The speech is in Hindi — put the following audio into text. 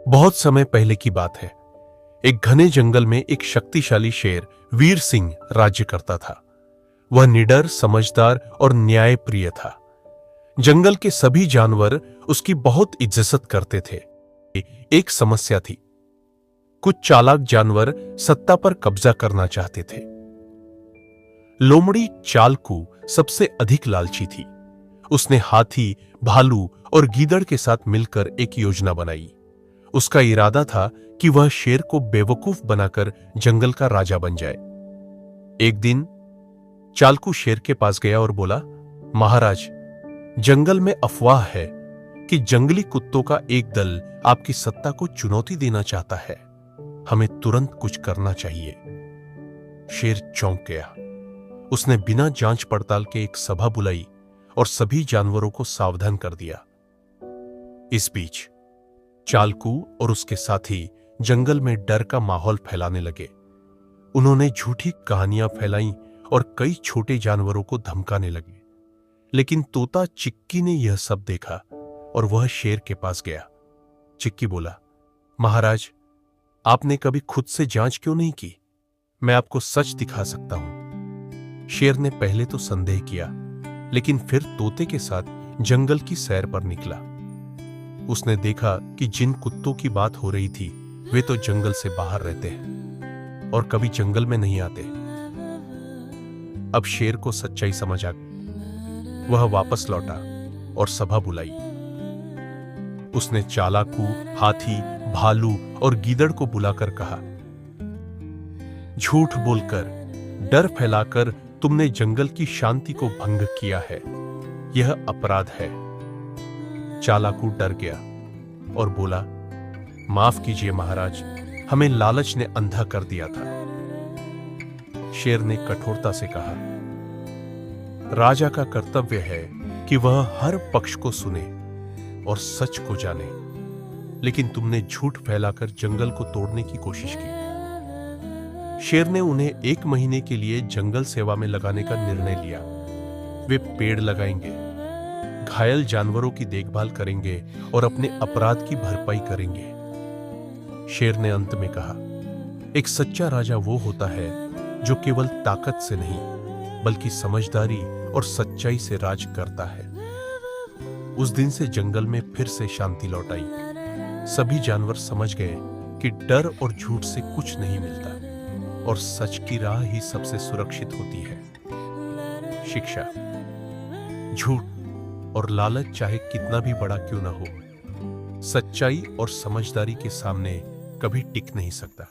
बहुत समय पहले की बात है। एक घने जंगल में एक शक्तिशाली शेर वीर सिंह राज्य करता था। वह निडर, समझदार और न्यायप्रिय था। जंगल के सभी जानवर उसकी बहुत इज्जत करते थे। एक समस्या थी। कुछ चालाक जानवर सत्ता पर कब्जा करना चाहते थे। लोमड़ी चालकू सबसे अधिक लालची थी। उसने हाथी, भालू और गीदड़ के साथ मिलकर एक योजना बनाई। उसका इरादा था कि वह शेर को बेवकूफ बनाकर जंगल का राजा बन जाए। एक दिन चालकू शेर के पास गया और बोला, महाराज, जंगल में अफवाह है कि जंगली कुत्तों का एक दल आपकी सत्ता को चुनौती देना चाहता है। हमें तुरंत कुछ करना चाहिए। शेर चौंक गया। उसने बिना जांच पड़ताल के एक सभा बुलाई और सभी जानवरों को सावधान कर दिया। इस बीच चालकू और उसके साथी जंगल में डर का माहौल फैलाने लगे। उन्होंने झूठी कहानियां फैलाईं और कई छोटे जानवरों को धमकाने लगे। लेकिन तोता चिक्की ने यह सब देखा और वह शेर के पास गया। चिक्की बोला, महाराज, आपने कभी खुद से जांच क्यों नहीं की? मैं आपको सच दिखा सकता हूं। शेर ने पहले तो संदेह किया, लेकिन फिर तोते के साथ जंगल की सैर पर निकला। उसने देखा कि जिन कुत्तों की बात हो रही थी वे तो जंगल से बाहर रहते हैं और कभी जंगल में नहीं आते। अब शेर को सच्चाई समझ आ गई। वह वापस लौटा और सभा बुलाई। उसने चालाकू, हाथी, भालू और गीदड़ को बुलाकर कहा, झूठ बोलकर, डर फैलाकर तुमने जंगल की शांति को भंग किया है। यह अपराध है। चालाकू डर गया और बोला, माफ कीजिए महाराज, हमें लालच ने अंधा कर दिया था। शेर ने कठोरता से कहा, राजा का कर्तव्य है कि वह हर पक्ष को सुने और सच को जाने, लेकिन तुमने झूठ फैलाकर जंगल को तोड़ने की कोशिश की। शेर ने उन्हें 1 महीने के लिए जंगल सेवा में लगाने का निर्णय लिया। वे पेड़ लगाएंगे, घायल जानवरों की देखभाल करेंगे और अपने अपराध की भरपाई करेंगे। शेर ने अंत में कहा, एक सच्चा राजा वो होता है जो केवल ताकत से नहीं बल्कि समझदारी और सच्चाई से राज करता है। उस दिन से जंगल में फिर से शांति लौट आई। सभी जानवर समझ गए कि डर और झूठ से कुछ नहीं मिलता और सच की राह ही सबसे सुरक्षित होती है। शिक्षा, झूठ और लालच चाहे कितना भी बड़ा क्यों ना हो, सच्चाई और समझदारी के सामने कभी टिक नहीं सकता।